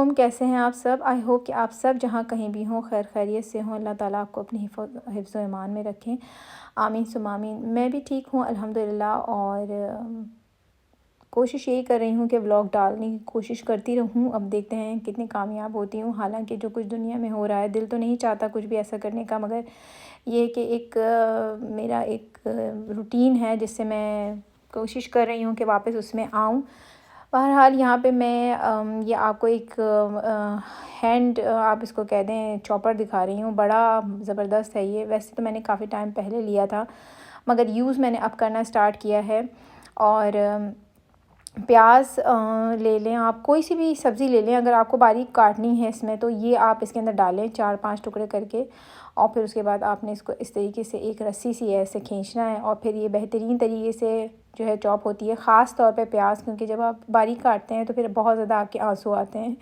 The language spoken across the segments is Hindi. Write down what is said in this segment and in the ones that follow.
वालेकुम, कैसे हैं आप सब। आई होप कि आप सब जहाँ कहीं भी हों खैर खैरियत से हों। अल्लाह ताला आपको अपनी हिफ्ज़ व ईमान में रखें, आमीन सुम आमीन। मैं भी ठीक हूँ अल्हम्दुलिल्लाह। और कोशिश यही कर रही हूँ कि व्लॉग डालने की कोशिश करती रहूँ। अब देखते हैं कितनी कामयाब होती हूँ। हालांकि जो कुछ दुनिया में हो रहा है, दिल तो नहीं चाहता कुछ भी ऐसा करने का, मगर ये कि एक मेरा एक रूटीन है जिससे मैं कोशिश कर रही हूँ कि वापस उसमें आऊँ। बहरहाल यहाँ पे मैं ये आपको एक हैंड आप इसको कह दें चॉपर दिखा रही हूँ। बड़ा ज़बरदस्त है ये। वैसे तो मैंने काफ़ी टाइम पहले लिया था, मगर यूज़ मैंने अब करना स्टार्ट किया है। और प्याज ले लें, आप कोई सी भी सब्ज़ी ले लें। अगर आपको बारीक काटनी है इसमें तो ये आप इसके अंदर डालें 4-5 टुकड़े करके। और फिर उसके बाद आपने इसको इस तरीके से एक रस्सी सी ऐसे खींचना है और फिर ये बेहतरीन तरीके से जो है चॉप होती है। ख़ास तौर पे प्याज, क्योंकि जब आप बारीक काटते हैं तो फिर बहुत ज़्यादा आपके आंसू आते हैं।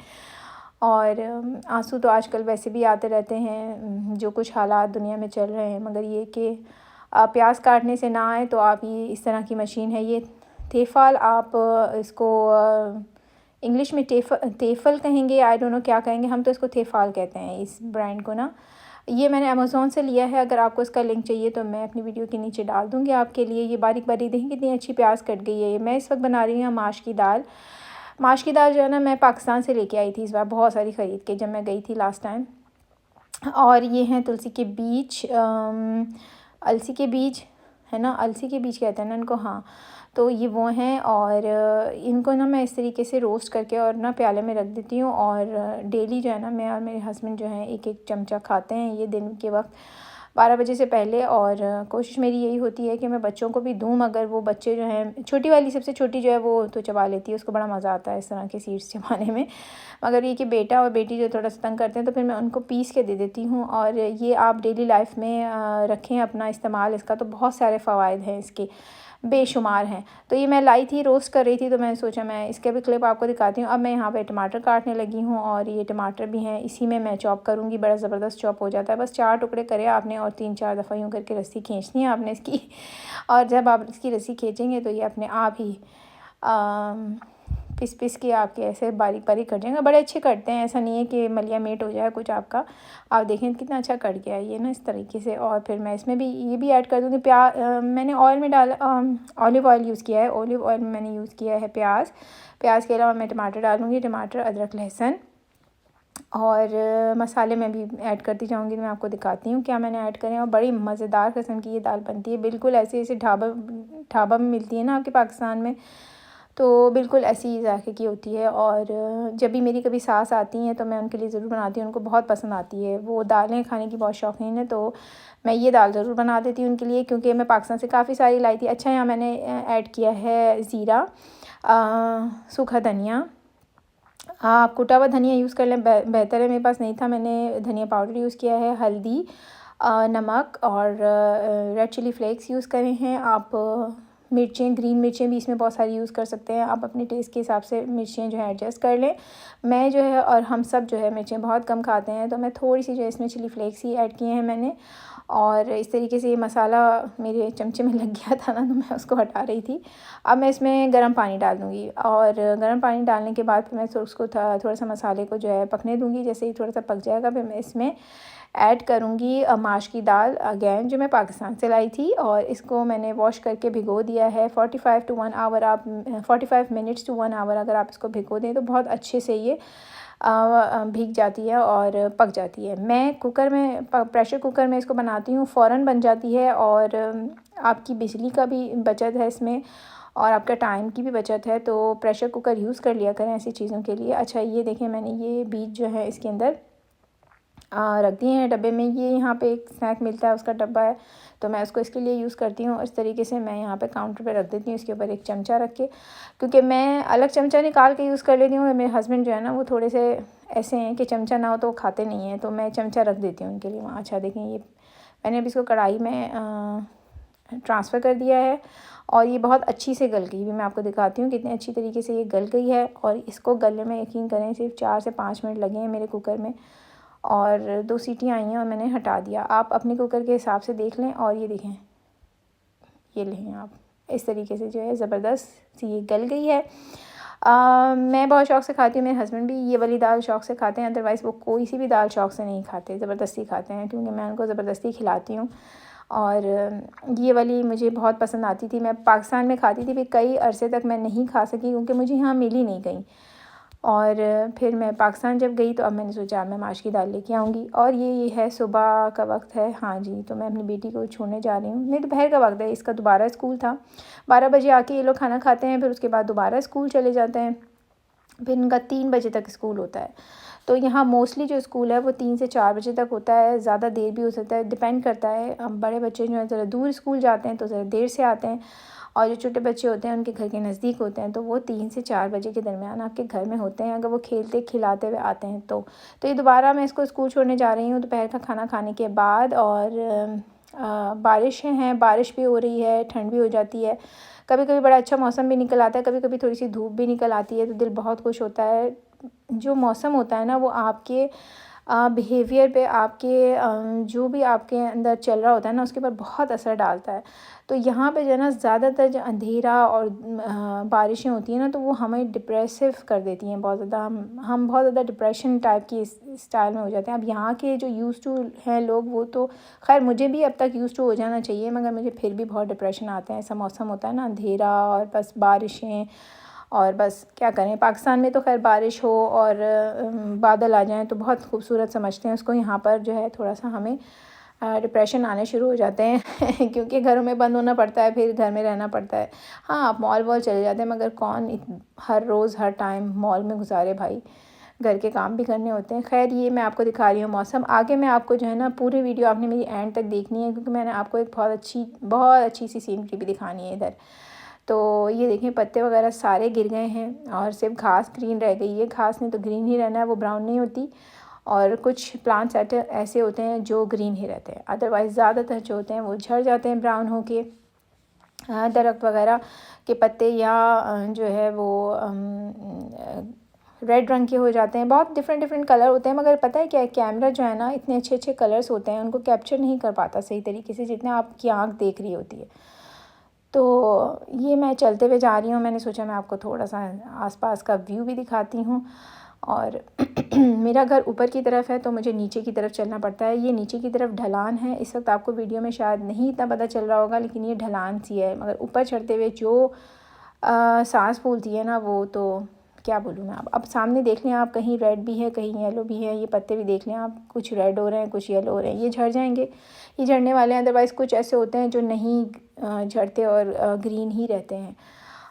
और आंसू तो आजकल वैसे भी आते रहते हैं, जो कुछ हालात दुनिया में चल रहे हैं। मगर ये कि प्याज काटने से ना आए तो आप ये इस तरह की मशीन है, ये तेफ़ाल, आप इसको इंग्लिश में तेफ़ल कहेंगे, आई डोंट नो क्या कहेंगे, हम तो इसको तेफ़ाल कहते हैं इस ब्रांड को ना। ये मैंने अमेज़ोन से लिया है। अगर आपको इसका लिंक चाहिए तो मैं अपनी वीडियो के नीचे डाल दूँगी आपके लिए। ये बारीक बारीक देखें कितनी अच्छी प्याज कट गई है। मैं इस वक्त बना रही हूँ माश की दाल। माश की दाल जो है ना, मैं पाकिस्तान से लेके आई थी इस बार, बहुत सारी ख़रीद के, जब मैं गई थी लास्ट टाइम। और ये हैं तुलसी के बीज, अलसी के बीज है ना, अलसी के बीज कहते हैं ना इनको, हाँ। तो ये वो हैं। और इनको ना मैं इस तरीके से रोस्ट करके और ना प्याले में रख देती हूँ। और डेली जो है ना, मैं और मेरे हस्बैंड जो हैं एक एक चमचा खाते हैं ये दिन के वक्त 12 बजे से पहले। और कोशिश मेरी यही होती है कि मैं बच्चों को भी दूँ, मगर वो बच्चे जो हैं, छोटी वाली सबसे छोटी जो है वो तो चबा लेती है, उसको बड़ा मज़ा आता है इस तरह के सीड्स चबाने में। मगर ये कि बेटा और बेटी जो थोड़ा सा तंग करते हैं तो फिर मैं उनको पीस के दे देती हूँ। और ये आप डेली लाइफ में रखें अपना इस्तेमाल, इसका तो बहुत सारे फ़वाइद हैं इसके, बेशुमार हैं। तो ये मैं लाई थी, रोस्ट कर रही थी, तो मैंने सोचा मैं इसके भी क्लिप आपको दिखाती हूँ। अब मैं यहाँ पे टमाटर काटने लगी हूँ और ये टमाटर भी हैं, इसी में मैं चॉप करूँगी। बड़ा ज़बरदस्त चॉप हो जाता है। बस 4 टुकड़े करे आपने और 3-4 दफ़ा यूँ करके रस्सी खींचनी है आपने इसकी। और जब आप इसकी रस्सी खींचेंगे तो ये अपने आप ही पिस पिस के आपके ऐसे बारीक बारीक कट जाएंगे। बड़े अच्छे कटते हैं, ऐसा नहीं है कि मलिया मेट हो जाए कुछ आपका। आप देखें कितना अच्छा कट गया है ये ना, इस तरीके से। और फिर मैं इसमें भी ये भी ऐड कर दूँगी मैंने ऑयल में डाला, ऑलिव ऑयल यूज़ किया है। ऑलिव ऑयल में मैंने यूज़ किया है प्याज के अलावा मैं टमाटर डालूँगी, टमाटर, अदरक, लहसुन। और मसाले में भी ऐड करती जाऊँगी, मैं आपको दिखाती हूँ क्या मैंने ऐड करें। और बड़ी मज़ेदार किस्म की ये दाल बनती है, बिल्कुल ऐसे ऐसे ढाबा में मिलती है ना आपके पाकिस्तान में, तो बिल्कुल ऐसी ही जायके की होती है। और जब भी मेरी कभी सास आती हैं तो मैं उनके लिए ज़रूर बनाती हूँ, उनको बहुत पसंद आती है, वो दालें खाने की बहुत शौकीन है। तो मैं ये दाल ज़रूर बना देती हूँ उनके लिए, क्योंकि मैं पाकिस्तान से काफ़ी सारी लाई थी। अच्छा, यहाँ मैंने ऐड किया है ज़ीरा, सूखा धनिया, आप कुटा हुआ धनिया यूज़ कर लें, बेहतर है। मेरे पास नहीं था, मैंने धनिया पाउडर यूज़ किया है, हल्दी, नमक और रेड चिली फ्लेक्स यूज़ करे हैं आप। मिर्चें, ग्रीन मिर्चें भी इसमें बहुत सारी यूज़ कर सकते हैं आप, अपने टेस्ट के हिसाब से मिर्चें जो है एडजस्ट कर लें। मैं जो है, और हम सब जो है मिर्चें बहुत कम खाते हैं, तो मैं थोड़ी सी जो है इसमें चिली फ्लेक्स ही ऐड किए हैं मैंने। और इस तरीके से ये मसाला मेरे चमचे में लग गया था ना, तो मैं उसको हटा रही थी। अब मैं इसमें गर्म पानी डाल दूँगी और गर्म पानी डालने के बाद फिर मैं उसको थोड़ा सा मसाले को जो है पकने दूँगी। जैसे ही थोड़ा सा पक जाएगा फिर मैं इसमें ऐड करूँगी माश की दाल, अगेन जो मैं पाकिस्तान से लाई थी। और इसको मैंने वॉश करके भिगो दिया है 45 टू 1 आवर, आप 45 मिनट्स टू 1 आवर अगर आप इसको भिगो दें तो बहुत अच्छे से ये भीग जाती है और पक जाती है। मैं कुकर में, प्रेशर कुकर में इसको बनाती हूँ, फ़ौरन बन जाती है। और आपकी बिजली का भी बचत है इसमें और आपका टाइम की भी बचत है। तो प्रेशर कुकर यूज़ कर लिया करें ऐसी चीज़ों के लिए। अच्छा, ये देखें मैंने ये बीज जो है इसके अंदर रख दिए हैं डब्बे में। ये यहाँ पे एक स्नैक मिलता है, उसका डब्बा है, तो मैं उसको इसके लिए यूज़ करती हूँ। इस तरीके से मैं यहाँ पे काउंटर पे रख देती हूँ, इसके ऊपर एक चमचा रख के, क्योंकि मैं अलग चमचा निकाल के यूज़ कर लेती हूँ। मेरे हस्बैंड जो है ना, वो थोड़े से ऐसे हैं कि चमचा ना हो तो वो खाते नहीं हैं, तो मैं चमचा रख देती हूँ उनके लिए वहाँ। अच्छा देखें, ये मैंने अभी इसको कढ़ाई में ट्रांसफ़र कर दिया है और ये बहुत अच्छी से गल गई। भी मैं आपको दिखाती हूँ कितनी अच्छी तरीके से ये गल गई है। और इसको गलने में यकीन करें सिर्फ 4 से 5 मिनट लगे हैं मेरे कुकर में, और 2 सीटियाँ आई हैं और मैंने हटा दिया। आप अपने कुकर के हिसाब से देख लें। और ये देखें, ये लें आप, इस तरीके से जो है ज़बरदस्त सी ये गल गई है। मैं बहुत शौक़ से खाती हूँ, मेरे हस्बैंड भी ये वाली दाल शौक़ से खाते हैं, अदरवाइज़ वो कोई सी भी दाल शौक़ से नहीं खाते, ज़बरदस्ती खाते हैं, क्योंकि मैं उनको ज़बरदस्ती खिलाती हूँ। और ये वाली मुझे बहुत पसंद आती थी, मैं पाकिस्तान में खाती थी, फिर कई अरसे तक मैं नहीं खा सकी क्योंकि मुझे यहाँ मिल ही नहीं कहीं। और फिर मैं पाकिस्तान जब गई तो अब मैंने सोचा मैं माश की दाल लेके आऊँगी। और ये है सुबह का वक्त है, हाँ जी, तो मैं अपनी बेटी को छोड़ने जा रही हूँ। नहीं, दोपहर का वक्त है, इसका दोबारा स्कूल था, 12 बजे आके ये लोग खाना खाते हैं, फिर उसके बाद दोबारा स्कूल चले जाते हैं, फिर इनका 3 बजे तक स्कूल होता है। तो यहाँ मोस्टली जो स्कूल है वो 3 से 4 बजे तक होता है, ज़्यादा देर भी हो सकता है, डिपेंड करता है। अब बड़े बच्चे जो हैं ज़रा दूर स्कूल जाते हैं तो ज़रा देर से आते हैं, और जो छोटे बच्चे होते हैं उनके घर के नज़दीक होते हैं तो वो 3 से 4 बजे के दरमियान आपके घर में होते हैं, अगर वो खेलते खिलाते हुए आते हैं तो। ये दोबारा मैं इसको स्कूल छोड़ने जा रही हूँ दोपहर का खाना खाने के बाद। और बारिशें हैं, बारिश भी हो रही है, ठंड भी हो जाती है, कभी कभी बड़ा अच्छा मौसम भी निकल आता है, कभी कभी थोड़ी सी धूप भी निकल आती है, तो दिल बहुत खुश होता है। जो मौसम होता है ना वो आपके बिहेवियर पे, आपके जो भी आपके अंदर चल रहा होता है ना उसके ऊपर बहुत असर डालता है। तो यहाँ पे जो है ना ज़्यादातर जो अंधेरा और बारिशें होती हैं ना तो वो हमें डिप्रेसिव कर देती हैं बहुत ज़्यादा, हम बहुत ज़्यादा डिप्रेशन टाइप की स्टाइल में हो जाते हैं। अब यहाँ के जो यूज़ टू हैं लोग वो तो खैर मुझे भी अब तक यूज़ टू हो जाना चाहिए, मगर मुझे फिर भी बहुत डिप्रेशन आता है। ऐसा मौसम होता है ना, अंधेरा और बस बारिशें, और बस क्या करें, पाकिस्तान में तो खैर बारिश हो और बादल आ जाएं तो बहुत खूबसूरत समझते हैं उसको, यहाँ पर जो है थोड़ा सा हमें डिप्रेशन आने शुरू हो जाते हैं क्योंकि घरों में बंद होना पड़ता है, फिर घर में रहना पड़ता है। हाँ, आप मॉल वॉल चले जाते हैं, मगर कौन हर रोज़ हर टाइम मॉल में गुजारे भाई, घर के काम भी करने होते हैं। खैर ये मैं आपको दिखा रही हूँ मौसम, आगे मैं आपको जो है ना पूरी वीडियो आपने मेरी एंड तक देखनी है, क्योंकि मैंने आपको एक बहुत अच्छी सी सीनरी भी दिखानी है इधर। तो ये देखें पत्ते वगैरह सारे गिर गए हैं और सिर्फ घास ग्रीन रह गई है। घास ने तो ग्रीन ही रहना है, वो ब्राउन नहीं होती। और कुछ प्लांट्स ऐसे होते हैं जो ग्रीन ही रहते हैं, अदरवाइज़ ज़्यादातर जो होते हैं वो झड़ जाते हैं ब्राउन होके। दरख्त वगैरह के पत्ते या जो है वो रेड रंग के हो जाते हैं, बहुत डिफरेंट डिफरेंट कलर होते हैं। मगर पता है क्या है, कैमरा जो है ना इतने अच्छे अच्छे कलर्स होते हैं, उनको कैप्चर नहीं कर पाता सही तरीके से जितना आपकी आँख देख रही होती है। तो ये मैं चलते हुए जा रही हूँ, मैंने सोचा मैं आपको थोड़ा सा आसपास का व्यू भी दिखाती हूँ। और मेरा घर ऊपर की तरफ है तो मुझे नीचे की तरफ चलना पड़ता है। ये नीचे की तरफ ढलान है, इस वक्त आपको वीडियो में शायद नहीं इतना पता चल रहा होगा, लेकिन ये ढलान सी है। मगर ऊपर चढ़ते हुए जो सांस फूलती है ना वो तो क्या बोलूँ मैं। अब सामने देख लें आप, कहीं रेड भी है कहीं येलो भी है, ये पत्ते भी देख लें आप, कुछ रेड हो रहे हैं कुछ येलो हो रहे हैं, ये झड़ जाएंगे, ये झड़ने वाले हैं। अदरवाइज़ कुछ ऐसे होते हैं जो नहीं झड़ते और ग्रीन ही रहते हैं।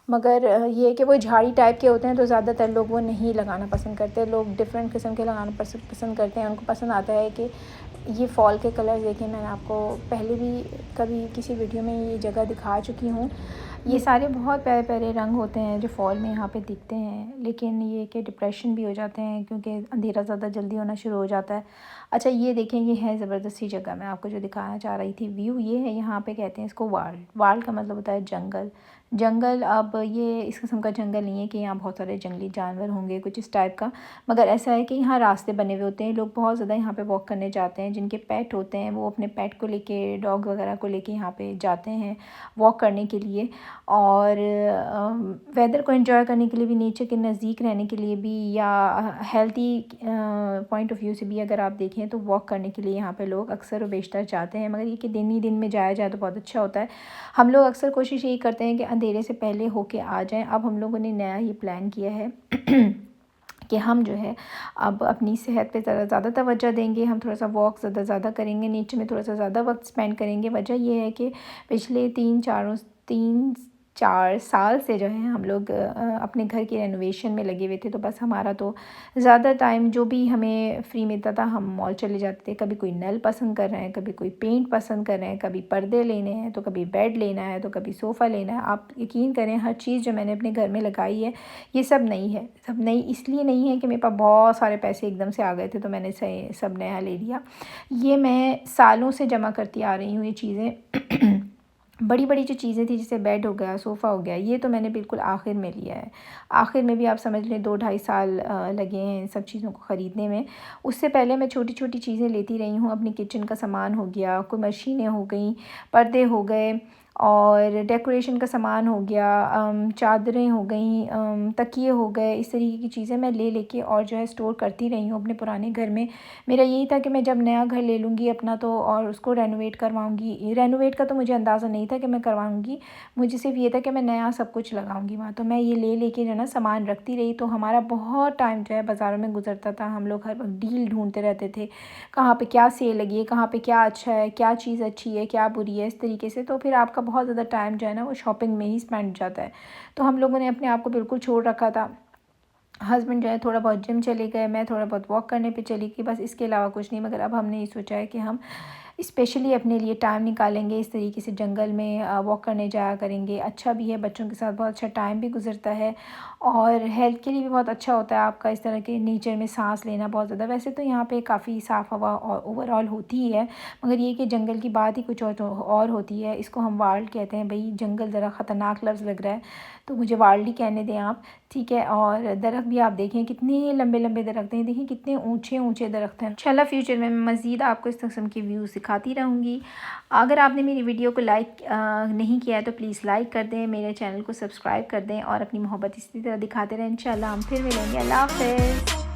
मगर ये कि वो झाड़ी टाइप के होते हैं तो ज़्यादातर लोग वो नहीं लगाना पसंद करते, लोग डिफरेंट किस्म के लगाना पसंद करते हैं। उनको पसंद आता है कि ये फॉल के कलर देखें, मैंने आपको पहले भी कभी किसी वीडियो में ये जगह दिखा चुकी हूँ। ये सारे बहुत प्यारे प्यारे रंग होते हैं जो फॉल में यहाँ पे दिखते हैं, लेकिन ये कि डिप्रेशन भी हो जाते हैं क्योंकि अंधेरा ज़्यादा जल्दी होना शुरू हो जाता है। अच्छा ये देखें, ये है ज़बरदस्ती जगह, मैं आपको जो दिखाना चाह रही थी व्यू ये है। यहाँ पे कहते हैं इसको वाल्ड, वाल्ड का मतलब होता है जंगल। जंगल, अब ये इस किस्म का जंगल नहीं है कि यहाँ बहुत सारे जंगली जानवर होंगे कुछ इस टाइप का, मगर ऐसा है कि यहाँ रास्ते बने हुए होते हैं। लोग बहुत ज़्यादा यहाँ पे वॉक करने जाते हैं, जिनके पेट होते हैं वो अपने पेट को लेके, डॉग वगैरह को लेके यहाँ पे जाते हैं वॉक करने के लिए। और वेदर को एंजॉय करने के लिए भी, नेचर के नज़दीक रहने के लिए भी, या हेल्थी पॉइंट ऑफ व्यू से भी अगर आप देखें तो वॉक करने के लिए यहाँ पे लोग अक्सर व बेशतर जाते हैं। मगर ये कि दिन ही दिन में जाया जाए तो बहुत अच्छा होता है। हम लोग अक्सर कोशिश यही करते हैं कि अंधेरे से पहले होके आ जाएं। अब हम लोगों ने नया ये प्लान किया है कि हम जो है अब अपनी सेहत पे ज़्यादा तवज्जो देंगे, हम थोड़ा सा वॉक ज़्यादा करेंगे, नेचर में थोड़ा सा ज़्यादा वक्त स्पेंड करेंगे। वजह ये है कि पिछले 3-4 साल से जो है हम लोग अपने घर की रेनोवेशन में लगे हुए थे, तो बस हमारा तो ज़्यादा टाइम जो भी हमें फ्री मिलता था हम मॉल चले जाते थे। कभी कोई नल पसंद कर रहे हैं, कभी कोई पेंट पसंद कर रहे हैं, कभी पर्दे लेने हैं तो कभी बेड लेना है तो कभी सोफ़ा लेना है। आप यकीन करें हर चीज़ जो मैंने अपने घर में लगाई है ये सब नई है। सब नई इसलिए नहीं है कि मेरे पास बहुत सारे पैसे एकदम से आ गए थे तो मैंने सब नया ले लिया। ये मैं सालों से जमा करती आ रही हूँ ये चीज़ें। बड़ी बड़ी जो चीज़ें थी जैसे बेड हो गया, सोफ़ा हो गया, ये तो मैंने बिल्कुल आखिर में लिया है। आखिर में भी आप समझ लें 2-2.5 साल लगे हैं इन सब चीज़ों को ख़रीदने में। उससे पहले मैं छोटी छोटी चीज़ें लेती रही हूँ। अपनी किचन का सामान हो गया, कोई मशीनें हो गई, पर्दे हो गए, और डेकोरेशन का सामान हो गया, चादरें हो गई, तकिए हो गए, इस तरीके की चीज़ें मैं ले लेके और जो है स्टोर करती रही हूँ अपने पुराने घर में। मेरा यही था कि मैं जब नया घर ले लूँगी अपना तो और उसको रेनोवेट करवाऊँगी। रेनोवेट का तो मुझे अंदाज़ा नहीं था कि मैं करवाऊँगी, मुझे सिर्फ ये था कि मैं नया सब कुछ लगाऊँगी वहाँ। तो मैं ये ले लेके जो है ना सामान रखती रही, तो हमारा बहुत टाइम जो है बाज़ारों में गुजरता था। हम लोग हर वक्त डील ढूंढते रहते थे, कहाँ पे क्या सेल लगी है, कहाँ पे क्या अच्छा है, क्या चीज़ अच्छी है, क्या बुरी है, इस तरीके से। तो फिर आपका बहुत ज़्यादा टाइम जो है ना वो शॉपिंग में ही स्पेंड हो जाता है। तो हम लोगों ने अपने आप को बिल्कुल छोड़ रखा था। हस्बैंड जो है थोड़ा बहुत जिम चले गए, मैं थोड़ा बहुत वॉक करने पे चली गई, बस इसके अलावा कुछ नहीं। मगर अब हमने ये सोचा है कि हम स्पेशली अपने लिए टाइम निकालेंगे, इस तरीके से जंगल में वॉक करने जाया करेंगे। अच्छा भी है, बच्चों के साथ बहुत अच्छा टाइम भी गुजरता है और हेल्थ के लिए भी बहुत अच्छा होता है आपका इस तरह के नेचर में सांस लेना बहुत ज़्यादा। वैसे तो यहाँ पे काफ़ी साफ़ हवा और ओवरऑल होती ही है, मगर ये कि जंगल की बात ही कुछ और होती है। इसको हम वाइल्ड कहते हैं भाई, जंगल ज़रा ख़तरनाक लफ्ज़ लग रहा है तो मुझे वाइल्ड ही कहने दें आप, ठीक है। और दरख्त भी आप देखें कितने लंबे लंबे दरख्त हैं, देखिए कितने ऊंचे ऊंचे दरख्त हैं। इंशाल्लाह फ्यूचर में मैं मज़ीद आपको इस किस्म के व्यू सिखाती रहूँगी। अगर आपने मेरी वीडियो को लाइक नहीं किया है तो प्लीज़ लाइक कर दें, मेरे चैनल को सब्सक्राइब कर दें और अपनी मोहब्बत इसी तरह दिखाते रहें। इंशाल्लाह हम फिर मिलेंगे। अल्लाह हाफ़िज़।